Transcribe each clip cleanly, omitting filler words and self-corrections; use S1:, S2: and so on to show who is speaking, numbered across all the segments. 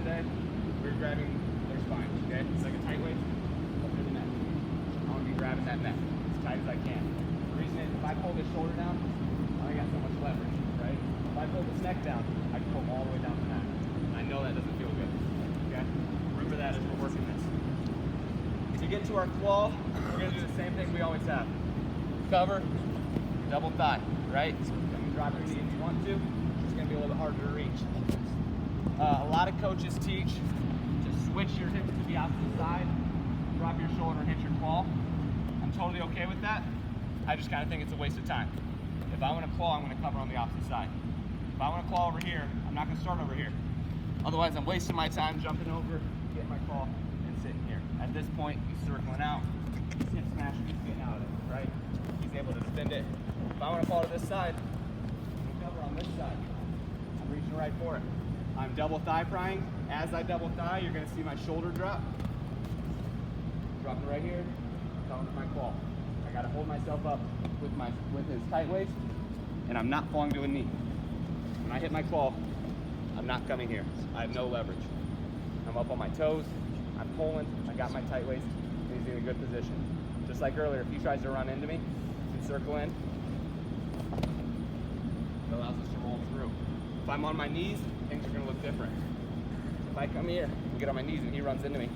S1: today, we're grabbing their spine, okay? It's like a tight waist up to the neck. I want to be grabbing that neck as tight as I can. The reason is if I pull this shoulder down, I got so much leverage, right? If I pull this neck down, I can pull all the way down the neck. I know that doesn't feel good, okay? Remember that as we're working this. To get to our claw, we're going to do the same thing we always have. Cover, double thigh, right? So you can drop your knee if you want to. It's going to be a little bit harder to reach. A lot of coaches teach to switch your hips to the opposite side, drop your shoulder and hit your claw. I'm totally okay with that. I just kind of think it's a waste of time. If I want to claw, I'm going to cover on the opposite side. If I want to claw over here, I'm not going to start over here. Otherwise, I'm wasting my time jumping over, getting my claw, and sitting here. At this point, he's circling out. He's hip smashing, he's getting out of it, right? He's able to defend it. If I want to claw to this side, I'm going to cover on this side. I'm reaching right for it. I'm double thigh prying. As I double thigh, you're going to see my shoulder drop. Drop it right here, coming to my claw. I got to hold myself up with his tight waist, and I'm not falling to a knee. When I hit my claw, I'm not coming here. I have no leverage. I'm up on my toes. I'm pulling. I got my tight waist. And he's in a good position. Just like earlier, if he tries to run into me, he can circle in. It allows us to roll through. If I'm on my knees, things are going to look different. If I come here and get on my knees and he runs into me,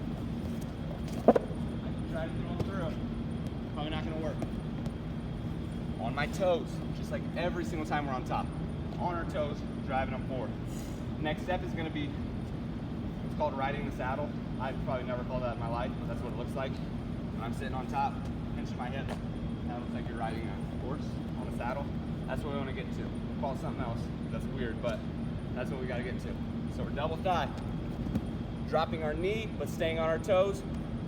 S1: I can try to roll through. Probably not going to work. On my toes, just like every single time we're on top. On our toes, driving them forward. Next step is going to be, it's called riding the saddle. I've probably never called that in my life, but that's what it looks like. When I'm sitting on top, pinching my hips, that looks like you're riding a horse on a saddle. That's what we want to get to. We'll call it something else. That's weird, but that's what we got to get to. So we're double thigh, dropping our knee, but staying on our toes,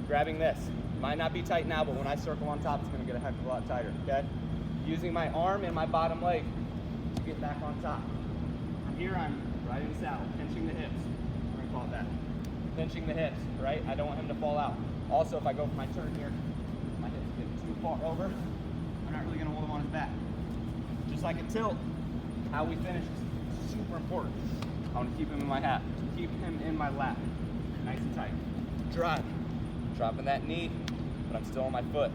S1: grabbing this. Might not be tight now, but when I circle on top, it's going to get a heck of a lot tighter, okay? Using my arm and my bottom leg to get back on top. From here, I'm riding the saddle, pinching the hips. We're going to call it that. Pinching the hips, right? I don't want him to fall out. Also, if I go for my turn here, my hips get too far over, I'm not really going to hold him on his back. Just like a tilt, how we finish is super important. I want to keep him in my hat, keep him in my lap, nice and tight. Drive, dropping that knee, but I'm still on my foot.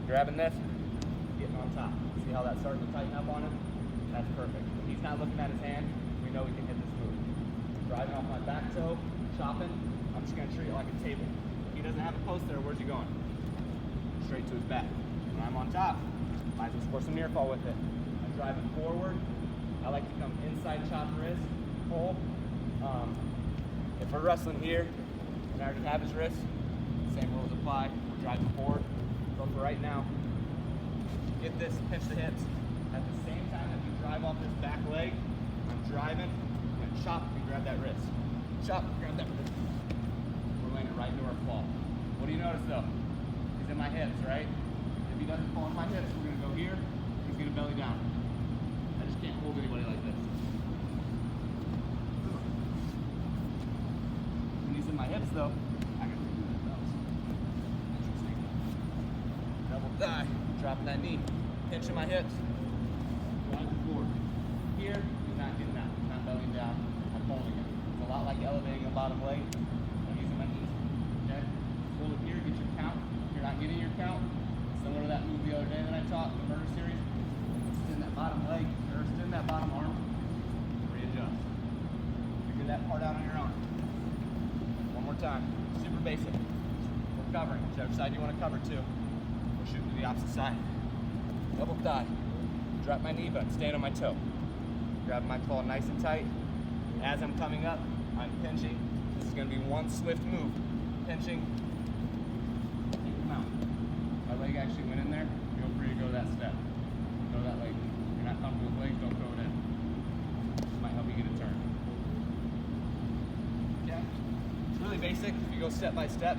S1: Grabbing this, getting on top. See how that's starting to tighten up on him? That's perfect. If he's not looking at his hand, we know we can hit this move. Driving off my back toe, chopping, I'm just going to treat it like a table. If he doesn't have a post there, where's he going? Straight to his back. When I'm on top, might as well score some near fall with it. I'm driving forward. I like to come inside chop wrist, pull. If we're wrestling here, and I already have his wrist, same rules apply. We're driving forward. So for right now, get this, pinch the hips. At the same time that we drive off this back leg, I'm driving, I'm going to chop and grab that wrist. Chop, grab that wrist. We're laying it right into our claw. What do you notice though? He's in my hips, right? If he doesn't fall in my hips, we're going to go here, he's going to belly down. I just can't hold anybody like this. When he's in my hips though, I got to do that. Interesting. Double thigh, dropping that knee, pinching my hips, driving forward. Here, he's not getting that, he's not bellying down, I'm holding it. It's a lot like elevating a bottom leg. I'm using my knees, okay? Hold it here, get your count. If you're not getting your count, similar to that move the other day that I taught, the murder series, extend that bottom leg, or extend that bottom arm, readjust. Figure that part out on your own. One more time, super basic. We're covering, whichever side you want to cover to. We're shooting to the opposite side. Double thigh, drop my knee, but I'm staying on my toe. Grab my claw nice and tight. As I'm coming up, I'm pinching. This is going to be one swift move. Pinching, keep him out. My leg actually went in there. Feel free to go that step. Go that leg. If you're not comfortable with legs, don't throw it in. This might help you get a turn. Okay? It's really basic. If you go step by step,